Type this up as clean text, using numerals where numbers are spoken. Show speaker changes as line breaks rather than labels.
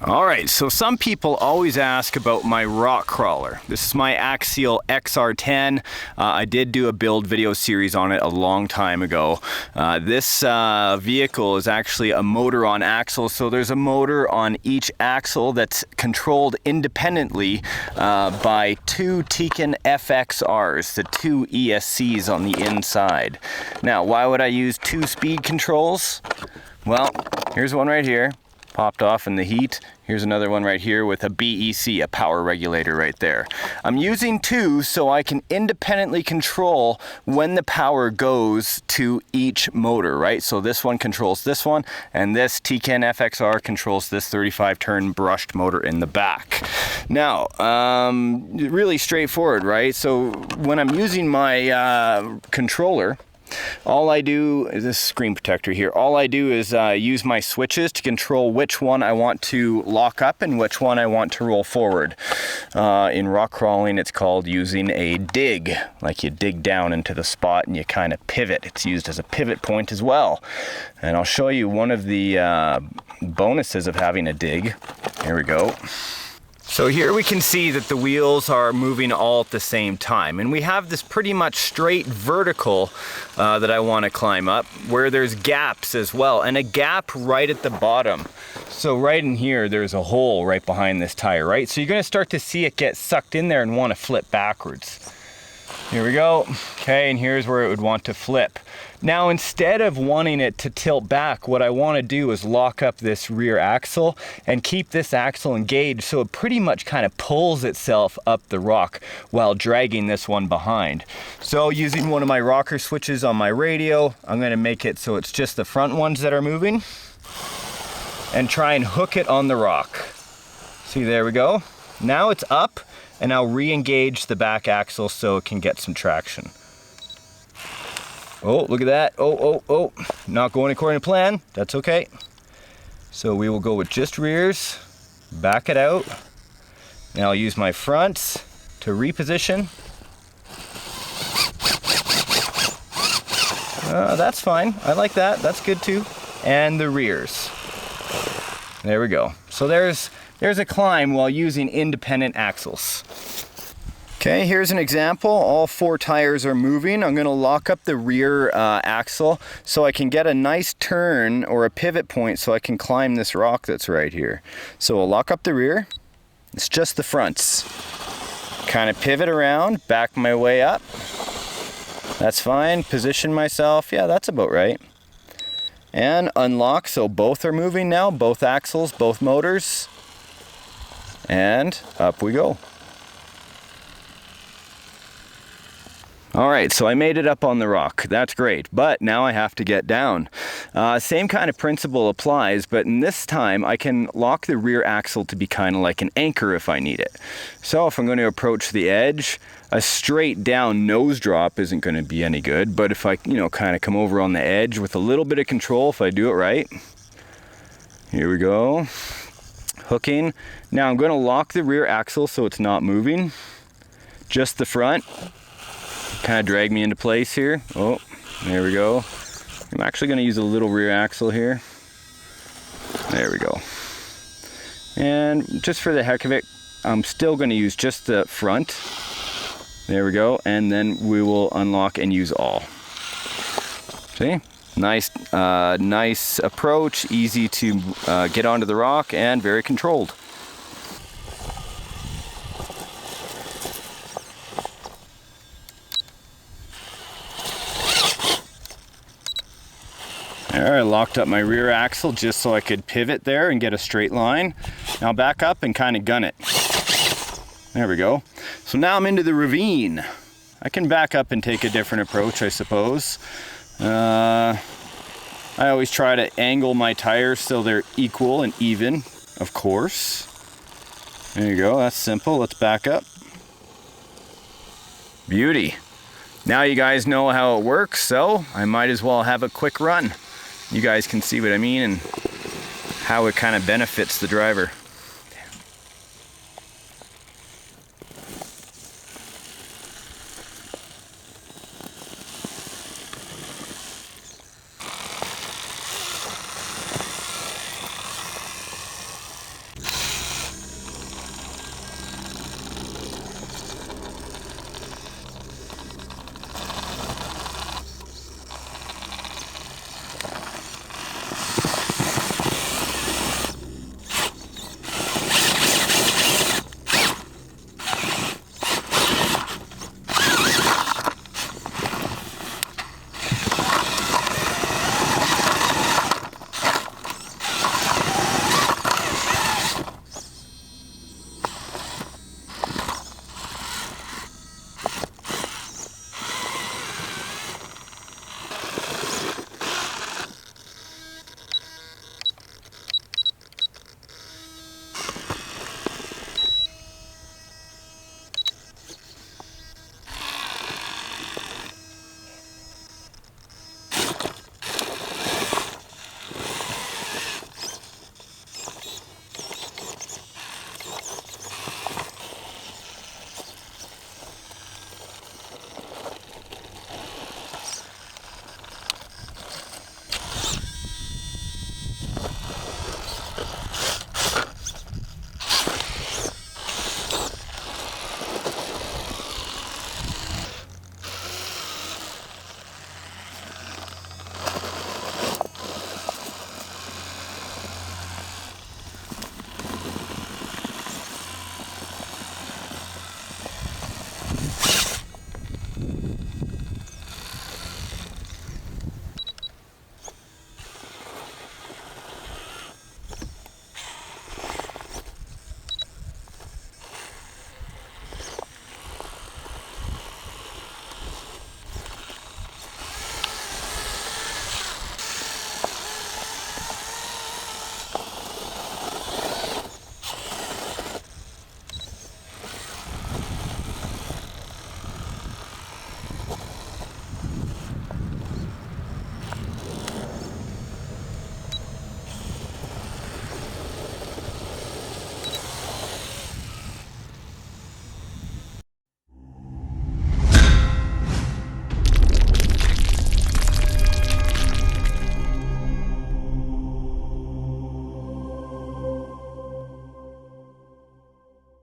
All right, so some people always ask about my rock crawler. This is my Axial XR10. I did do a build video series on it a long time ago. This vehicle is actually a motor on axle, so there's a motor on each axle that's controlled independently by two Tekin FXRs, the two ESCs on the inside. Now, why would I use two speed controls? Well, here's one right here. Popped off in the heat. Here's another one right here with a BEC, a power regulator right there. I'm using two so I can independently control when the power goes to each motor, right? So this one controls this one, and this Tekin FXR controls this 35 turn brushed motor in the back. Now, really straightforward, right? So when I'm using my controller, all I do is this screen protector here. All I do is use my switches to control which one I want to lock up and which one I want to roll forward. In rock crawling, it's called using a dig. Like you dig down into the spot and you kind of pivot. It's used as a pivot point as well. And I'll show you one of the bonuses of having a dig. Here we go. So here we can see that the wheels are moving all at the same time, and we have this pretty much straight vertical that I want to climb up, where there's gaps as well, and a gap right at the bottom. So right in here there's a hole right behind this tire, right? So you're going to start to see it get sucked in there and want to flip backwards. Here we go. Okay, and here's where it would want to flip. Now, instead of wanting it to tilt back, what I want to do is lock up this rear axle and keep this axle engaged so it pretty much kind of pulls itself up the rock while dragging this one behind. So using one of my rocker switches on my radio, I'm going to make it so it's just the front ones that are moving and try and hook it on the rock. See, there we go. Now it's up, and I'll re-engage the back axle so it can get some traction. Oh, look at that. Oh. Not going according to plan. That's okay. So we will go with just rears, back it out, and I'll use my fronts to reposition. That's fine. I like that. That's good too. And the rears. There we go. So there's a climb while using independent axles. Okay, here's an example. All four tires are moving. I'm going to lock up the rear axle so I can get a nice turn or a pivot point so I can climb this rock that's right here. So I'll lock up the rear. It's just the fronts. Kind of pivot around, back my way up. That's fine. Position myself. Yeah, that's about right. And unlock, so both are moving now, both axles, both motors. And up we go. All right, so I made it up on the rock. That's great, but now I have to get down. Same kind of principle applies, but in this time I can lock the rear axle to be kind of like an anchor if I need it. So if I'm going to approach the edge, a straight down nose drop isn't going to be any good, but if I, kind of come over on the edge with a little bit of control, if I do it right. Here we go. Hooking. Now I'm going to lock the rear axle so it's not moving. Just the front. Kind of drag me into place here. Oh, there we go. I'm actually going to use a little rear axle here. There we go. And just for the heck of it, I'm still going to use just the front. There we go. And then we will unlock and use all. See? Nice approach, easy to get onto the rock, and very controlled. There, I locked up my rear axle just so I could pivot there and get a straight line. Now back up and kind of gun it. There we go. So now I'm into the ravine. I can back up and take a different approach, I suppose. I always try to angle my tires so they're equal and even, of course. There you go, that's simple. Let's back up. Beauty. Now you guys know how it works, so I might as well have a quick run. You guys can see what I mean and how it kind of benefits the driver.